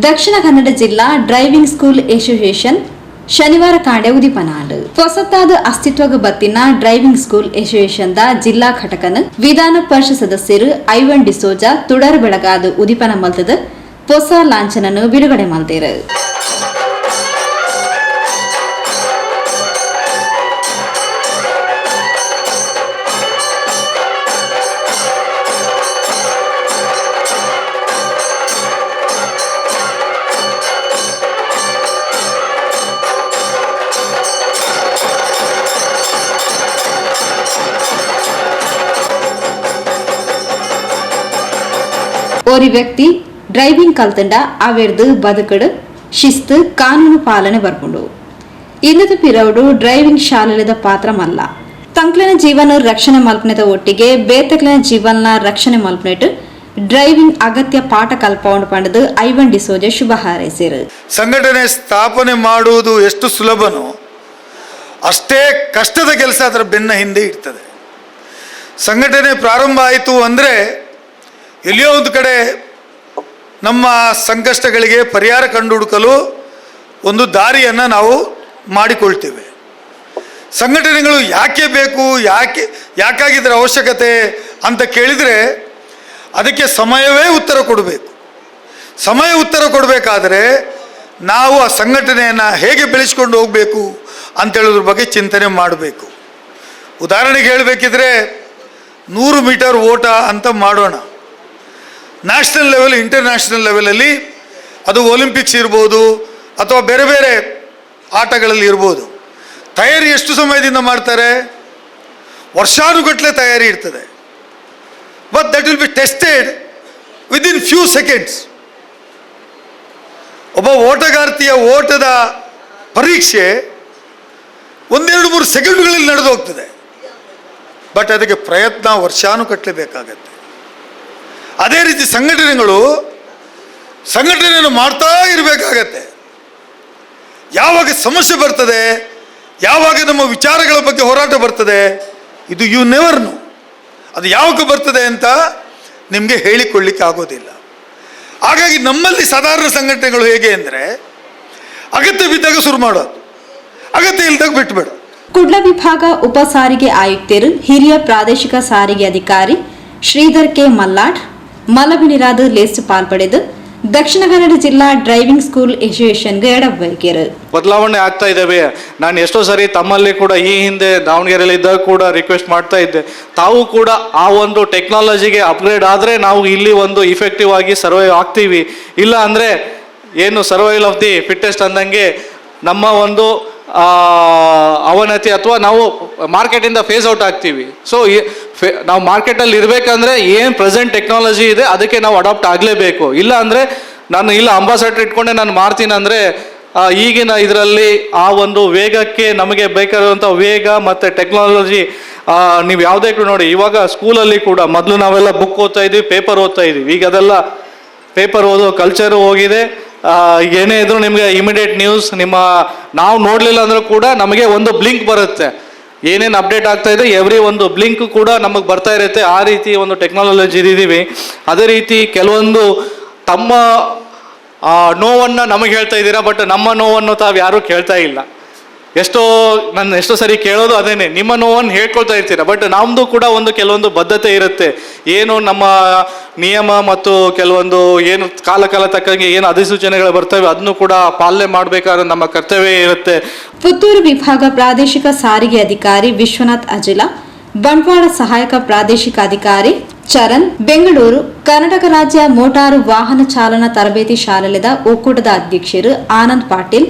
ದಕ್ಷಿಣ ಕನ್ನಡ ಜಿಲ್ಲಾ driving school association ಶನಿವಾರ ಕಾಂಡೆ ಉದಿಪನಾಡು ಹೊಸತಾದ ಅಸ್ತಿತ್ವಗ ಬತ್ತಿನ ಡ್ರೈವಿಂಗ್ ಸ್ಕೂಲ್ ಅಸೋಸಿಯೇಷನ್ ದ ಜಿಲ್ಲಾ ಘಟಕನ ವಿಧಾನ ಪರಿಷತ್ ಸದಸ್ಯರು ಐವನ್ ಡಿಸೋಜಾ ತುಡರ್ ಬೆಳಗಾದ ಉದಿಪನ ಮಲ್ತದ ಹೊಸ ಲಾಂಛನನ್ನು ಬಿಡುಗಡೆ ಮಾಡಿದರು. ஒரு ವ್ಯಕ್ತಿ ಡ್ರೈವಿಂಗ್ ಕಲ್ತಂಡ ಅವೆರ್ದು ಬದುಕಡು ಶಿಸ್ತು ಕಾನೂನು ಪಾಲನೆ ಬರ್ಕೊಂಡು ಇನ್ನದ ಪಿರವಡು ಡ್ರೈವಿಂಗ್ ಶಾಲೆದ ಪಾತ್ರ ಮಲ್ಲ ತಂಕ್ಲಿನ ಜೀವನ ರಕ್ಷಣೆ ಮಲ್ಪನೆದ ಒಟ್ಟಿಗೆ ಬೇತಕ್ಲಿನ ಜೀವನ ರಕ್ಷಣೆ ಮಲ್ಪನೆಟ್ಟು ಡ್ರೈವಿಂಗ್ ಅಗತ್ಯ ಪಾಠ ಕಲ್ಪಕೊಂಡು ಪಂಡದು ಐವನ್ ಡಿಸೋಜೆ ಶುಭ ಹಾರೈಸಿರು. ಸಂಘಟನೆ ಸ್ಥಾಪನೆ ಮಾಡುವುದು ಎಷ್ಟು ಸುಲಭನೋ ಅಷ್ಟೇ ಕಷ್ಟದ ಕೆಲಸ ಅದರ ಬೆನ್ನ ಹಿಂದೆ ಇರ್ತದೆ. ಸಂಘಟನೆ ಪ್ರಾರಂಭ ಆಯಿತು ಅಂದರೆ ಎಲ್ಲಿಯೋ ಒಂದು ಕಡೆ ನಮ್ಮ ಸಂಕಷ್ಟಗಳಿಗೆ ಪರಿಹಾರ ಕಂಡುಹುಡುಕಲು ಒಂದು ದಾರಿಯನ್ನು ನಾವು ಮಾಡಿಕೊಳ್ತೇವೆ. ಸಂಘಟನೆಗಳು ಯಾಕೆ ಬೇಕು, ಯಾಕಾಗಿದ್ದರ ಅವಶ್ಯಕತೆ ಅಂತ ಕೇಳಿದರೆ ಅದಕ್ಕೆ ಸಮಯವೇ ಉತ್ತರ ಕೊಡಬೇಕು. ಸಮಯ ಉತ್ತರ ಕೊಡಬೇಕಾದರೆ ನಾವು ಆ ಸಂಘಟನೆಯನ್ನು ಹೇಗೆ ಬೆಳೆಸ್ಕೊಂಡು ಹೋಗಬೇಕು ಅಂತೇಳೋದ್ರ ಬಗ್ಗೆ ಚಿಂತನೆ ಮಾಡಬೇಕು. ಉದಾಹರಣೆಗೆ ಹೇಳಬೇಕಿದ್ರೆ 100 ಮೀಟರ್ ಓಟ ಅಂತ ಮಾಡೋಣ. ನ್ಯಾಷನಲ್ ಲೆವೆಲ್, ಇಂಟರ್ನ್ಯಾಷನಲ್ ಲೆವೆಲಲ್ಲಿ ಅದು ಒಲಿಂಪಿಕ್ಸ್ ಇರ್ಬೋದು ಅಥವಾ ಬೇರೆ ಬೇರೆ ಆಟಗಳಲ್ಲಿ ಇರ್ಬೋದು. ತಯಾರಿ ಎಷ್ಟು ಸಮಯದಿಂದ ಮಾಡ್ತಾರೆ? ವರ್ಷಾನುಗಟ್ಟಲೆ ತಯಾರಿ ಇರ್ತದೆ. But that will be tested within few seconds. ಒಬ್ಬ ಓಟಗಾರ್ತಿಯ ಓಟದ ಪರೀಕ್ಷೆ 1-2-3 ಸೆಕೆಂಡ್ಗಳಲ್ಲಿ ನಡೆದು ಹೋಗ್ತದೆ. ಬಟ್ ಅದಕ್ಕೆ ಪ್ರಯತ್ನ ವರ್ಷಾನುಗಟ್ಟಲೆ ಬೇಕಾಗತ್ತೆ. ಅದೇ ರೀತಿ ಸಂಘಟನೆಯನ್ನು ಮಾಡ್ತಾ ಇರಬೇಕಾಗತ್ತೆ. ಯಾವಾಗ ಸಮಸ್ಯೆ ಬರ್ತದೆ, ಯಾವಾಗ ನಮ್ಮ ವಿಚಾರಗಳ ಬಗ್ಗೆ ಹೋರಾಟ ಬರ್ತದೆ, ಇದು ಯು ನೆವರ್ ನೋ. ಅದು ಯಾವಾಗ ಬರ್ತದೆ ಅಂತ ನಿಮಗೆ ಹೇಳಿಕೊಳ್ಳಿಕ್ಕೆ ಆಗೋದಿಲ್ಲ. ಹಾಗಾಗಿ ನಮ್ಮಲ್ಲಿ ಸಾಧಾರಣ ಸಂಘಟನೆಗಳು ಹೇಗೆ ಅಂದರೆ ಅಗತ್ಯ ಬಿದ್ದಾಗ ಶುರು ಮಾಡೋದು, ಅಗತ್ಯ ಇಲ್ದಾಗ ಬಿಟ್ಟುಬೇಡ. ಕುಡ್ಲ ವಿಭಾಗ ಉಪ ಸಾರಿಗೆ ಆಯುಕ್ತರು ಹಿರಿಯ ಪ್ರಾದೇಶಿಕ ಸಾರಿಗೆ ಅಧಿಕಾರಿ ಶ್ರೀಧರ್ ಕೆ ಮಲ್ಲಾಡ್ ಮಲಬಿನಿರಾದ ಲೇಸ್ಟ್ ಪಾಲ್ಪಡೆದು ದಕ್ಷಿಣ ಕನ್ನಡ ಜಿಲ್ಲಾ ಡ್ರೈವಿಂಗ್ ಸ್ಕೂಲ್ ಅಸೋಸಿಯೇಷನ್ಗೆ ಎಡಬೈಕೆರು ಬದಲಾವಣೆ ಆಗ್ತಾ ಇದ್ದಾವೆ. ನಾನು ಎಷ್ಟೋ ಸರಿ ತಮ್ಮಲ್ಲಿ ಕೂಡ ಈ ಹಿಂದೆ ದಾವಣಗೆರೆಯಲ್ಲಿ ಇದ್ದಾಗ ಕೂಡ ರಿಕ್ವೆಸ್ಟ್ ಮಾಡ್ತಾ ಇದ್ದೆ, ತಾವು ಕೂಡ ಆ ಒಂದು ಟೆಕ್ನಾಲಜಿಗೆ ಅಪ್ಗ್ರೇಡ್ ಆದರೆ ನಾವು ಇಲ್ಲಿ ಒಂದು ಇಫೆಕ್ಟಿವ್ ಆಗಿ ಸರ್ವೈವ್ ಆಗ್ತೀವಿ. ಇಲ್ಲ ಅಂದರೆ ಏನು ಸರ್ವೈವಲ್ ಆಫ್ ದಿ ಫಿಟ್ಟೆಸ್ಟ್ ಅಂದಂಗೆ ನಮ್ಮ ಒಂದು ಅವನತಿ ಅಥವಾ ನಾವು ಮಾರ್ಕೆಟಿಂದ ಫೇಸ್ ಔಟ್ ಆಗ್ತೀವಿ. ಸೊ ನಾವು ಮಾರ್ಕೆಟಲ್ಲಿ ಇರಬೇಕಂದ್ರೆ ಏನು ಪ್ರೆಸೆಂಟ್ ಟೆಕ್ನಾಲಜಿ ಇದೆ ಅದಕ್ಕೆ ನಾವು ಅಡಾಪ್ಟ್ ಆಗಲೇಬೇಕು. ಇಲ್ಲ ಅಂದರೆ ನಾನು ಇಲ್ಲ ಅಂಬಾಸಡರ್ ಇಟ್ಕೊಂಡೆ ನಾನು ಮಾಡ್ತೀನಿ ಅಂದರೆ ಈಗಿನ ಇದರಲ್ಲಿ ಆ ಒಂದು ವೇಗಕ್ಕೆ ನಮಗೆ ಬೇಕಾಗಿರುವಂಥ ವೇಗ ಮತ್ತು ಟೆಕ್ನಾಲಜಿ ನೀವು ಯಾವುದೇ ಕೂಡ ನೋಡಿ, ಇವಾಗ ಸ್ಕೂಲಲ್ಲಿ ಕೂಡ ಮೊದಲು ನಾವೆಲ್ಲ ಬುಕ್ ಓದ್ತಾ ಇದ್ವಿ, ಪೇಪರ್ ಓದ್ತಾ ಇದ್ವಿ. ಈಗ ಅದೆಲ್ಲ ಪೇಪರ್ ಓದೋ ಕಲ್ಚರು ಹೋಗಿದೆ. ಏನೇ ಇದ್ರು ನಿಮಗೆ ಇಮಿಡಿಯೇಟ್ ನ್ಯೂಸ್ ನಾವು ನೋಡಲಿಲ್ಲ ಅಂದರೂ ಕೂಡ ನಮಗೆ ಒಂದು ಬ್ಲಿಂಕ್ ಬರುತ್ತೆ. ಏನೇನು ಅಪ್ಡೇಟ್ ಆಗ್ತಾ ಇದೆ ಎವ್ರಿ ಒಂದು ಬ್ಲಿಂಕ್ ಕೂಡ ನಮಗೆ ಬರ್ತಾ ಇರುತ್ತೆ. ಆ ರೀತಿ ಒಂದು ಟೆಕ್ನಾಲಜಿ ಇದ್ದೀವಿ. ಅದೇ ರೀತಿ ಕೆಲವೊಂದು ತಮ್ಮ ನೋವನ್ನು ನಮಗೆ ಹೇಳ್ತಾ ಇದ್ದೀರಾ, ಬಟ್ ನಮ್ಮ ನೋವನ್ನು ತಾವು ಯಾರೂ ಕೇಳ್ತಾ ಇಲ್ಲ. ಎಷ್ಟೋ ಸರಿ ಕೇಳೋದು ಅದೇನೆ, ನಿಮ್ಮ ನೋವನ್ನು ಹೇಳ್ಕೊಳ್ತಾ ಇರ್ತೀರ, ಬಟ್ ನಮ್ಮದು ಕೂಡ ಒಂದು ಕೆಲವೊಂದು ಬದ್ಧತೆ ಇರುತ್ತೆ. ಏನು ನಮ್ಮ ನಿಯಮ ಮತ್ತು ಕೆಲವೊಂದು ಏನು ಕಾಲ ತಕ್ಕಂಗೆ ಏನು ಅಧಿಸೂಚನೆಗಳು ಬರ್ತವೆ ಅದನ್ನು ಕೂಡ ಪಾಲನೆ ಮಾಡಬೇಕಾದ್ರೆ ನಮ್ಮ ಕರ್ತವ್ಯ ಇರುತ್ತೆ. ಪುತ್ತೂರು ವಿಭಾಗ ಪ್ರಾದೇಶಿಕ ಸಾರಿಗೆ ಅಧಿಕಾರಿ ವಿಶ್ವನಾಥ್ ಅಜಿಲ, ಬಂಟ್ವಾಳ ಸಹಾಯಕ ಪ್ರಾದೇಶಿಕ ಅಧಿಕಾರಿ ಚರಣ್, ಬೆಂಗಳೂರು ಕರ್ನಾಟಕ ರಾಜ್ಯ ಮೋಟಾರು ವಾಹನ ಚಾಲನಾ ತರಬೇತಿ ಶಾಲೆದ ಒಕ್ಕೂಟದ ಅಧ್ಯಕ್ಷರು ಆನಂದ್ ಪಾಟೀಲ್,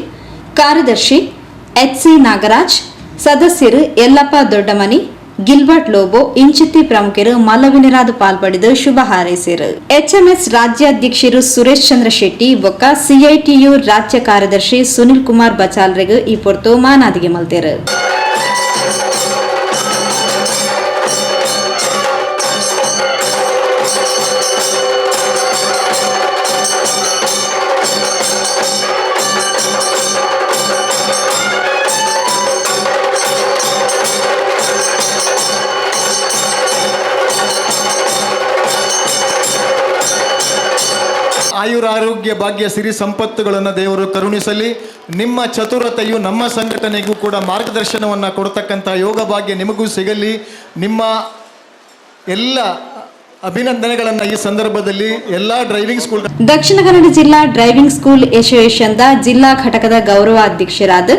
ಕಾರ್ಯದರ್ಶಿ HC ನಾಗರಾಜ್, ಸದಸ್ಯರು ಯಲ್ಲಪ್ಪ ದೊಡ್ಡಮನಿ, ಗಿಲ್ಬರ್ಟ್ ಲೋಬೋ, ಇಂಚಿತ್ತಿ ಪ್ರಮುಖರು ಮಲ್ಲವಿನಿರಾದು ಪಾಲ್ಪಡಿದು ಶುಭ ಹಾರೈಸಿರು. HMS ರಾಜ್ಯಾಧ್ಯಕ್ಷರು ಸುರೇಶ್ ಚಂದ್ರ ಶೆಟ್ಟಿ ಬೊಕ್ಕ CITU ರಾಜ್ಯ ಕಾರ್ಯದರ್ಶಿ ಸುನಿಲ್ ಕುಮಾರ್ ಬಚಾಲ್ರೆಗೂ ಈ ಪೊರ್ತು ಮಾನಾದಿಗೆ ಮಲ್ತೇರು. ಆಯುರಾರೋಗ್ಯ ಭಾಗ್ಯ ಸಿರಿ ಸಂಪತ್ತುಗಳನ್ನು ದೇವರು ಕರುಣಿಸಲಿ. ನಿಮ್ಮ ಚತುರತೆಯು ನಮ್ಮ ಸಂಘಟನೆಗೂ ಕೂಡ ಮಾರ್ಗದರ್ಶನವನ್ನು ಕೊಡ್ತಕ್ಕಂಥ ಯೋಗ ಭಾಗ್ಯ ನಿಮಗೂ ಸಿಗಲಿ. ನಿಮ್ಮ ಎಲ್ಲ ಅಭಿನಂದನೆಗಳನ್ನು ಈ ಸಂದರ್ಭದಲ್ಲಿ ಎಲ್ಲ ಡ್ರೈವಿಂಗ್ ಸ್ಕೂಲ್ ದಕ್ಷಿಣ ಕನ್ನಡ ಜಿಲ್ಲಾ ಡ್ರೈವಿಂಗ್ ಸ್ಕೂಲ್ ಅಸೋಸಿಯೇಷನ್ದ ಜಿಲ್ಲಾ ಘಟಕದ ಗೌರವಾಧ್ಯಕ್ಷರಾದ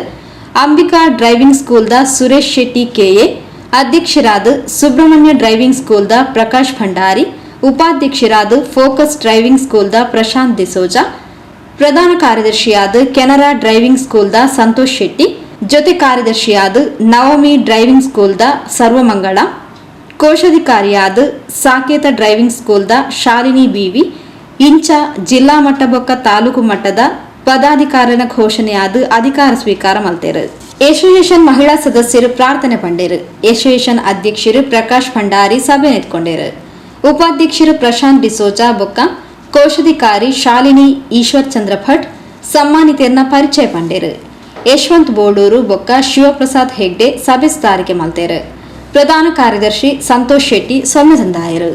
ಅಂಬಿಕಾ ಡ್ರೈವಿಂಗ್ ಸ್ಕೂಲ್ದ ಸುರೇಶ್ ಶೆಟ್ಟಿ ಕೆಎ, ಅಧ್ಯಕ್ಷರಾದ ಸುಬ್ರಹ್ಮಣ್ಯ ಡ್ರೈವಿಂಗ್ ಸ್ಕೂಲ್ದ ಪ್ರಕಾಶ್ ಭಂಡಾರಿ, ಉಪಾಧ್ಯಕ್ಷರಾದ ಫೋಕಸ್ ಡ್ರೈವಿಂಗ್ ಸ್ಕೂಲ್ದ ಪ್ರಶಾಂತ್ ದಿಸೋಜಾ, ಪ್ರಧಾನ ಕಾರ್ಯದರ್ಶಿಯಾದ ಕೆನರಾ ಡ್ರೈವಿಂಗ್ ಸ್ಕೂಲ್ದ ಸಂತೋಷ್ ಶೆಟ್ಟಿ, ಜೊತೆ ಕಾರ್ಯದರ್ಶಿಯಾದ ನವಮಿ ಡ್ರೈವಿಂಗ್ ಸ್ಕೂಲ್ದ ಸರ್ವಮಂಗಳ, ಕೋಶಾಧಿಕಾರಿಯಾದ ಸಾಕೇತ ಡ್ರೈವಿಂಗ್ ಸ್ಕೂಲ್ದ ಶಾಲಿನಿ ಬಿವಿ, ಇಂಚ ಜಿಲ್ಲಾ ಮಟ್ಟ ಬೊಕ್ಕ ತಾಲೂಕು ಮಟ್ಟದ ಪದಾಧಿಕಾರನ ಘೋಷಣೆಯಾದ ಅಧಿಕಾರ ಸ್ವೀಕಾರ ಮಲ್ತೇರು. ಅಸೋಸಿಯೇಷನ್ ಮಹಿಳಾ ಸದಸ್ಯರು ಪ್ರಾರ್ಥನೆ ಪಂಡೇರು. ಅಸೋಸಿಯೇಷನ್ ಅಧ್ಯಕ್ಷರು ಪ್ರಕಾಶ್ ಭಂಡಾರಿ ಸಭೆ ನೆತ್ಕೊಂಡೇರು. ಉಪಾಧ್ಯಕ್ಷರು ಪ್ರಶಾಂತ್ ಡಿಸೋಜಾ ಬೊಕ್ಕ ಕೋಶಾಧಿಕಾರಿ ಶಾಲಿನಿ ಈಶ್ವರ್ ಚಂದ್ರ ಭಟ್ ಸಮ್ಮಾನಿತರನ್ನ ಪರಿಚಯ ಪಂಡೇರು. ಯಶವಂತ್ ಬೋಡೂರು ಬೊಕ್ಕ ಶಿವಪ್ರಸಾದ್ ಹೆಗ್ಡೆ ಸಭೆ ಸುಧಾರಿಕೆ ಮಲ್ತೇರು. ಪ್ರಧಾನ ಕಾರ್ಯದರ್ಶಿ ಸಂತೋಷ್ ಶೆಟ್ಟಿ ಸೊನ್ನೆ ತಂದಾಯರು.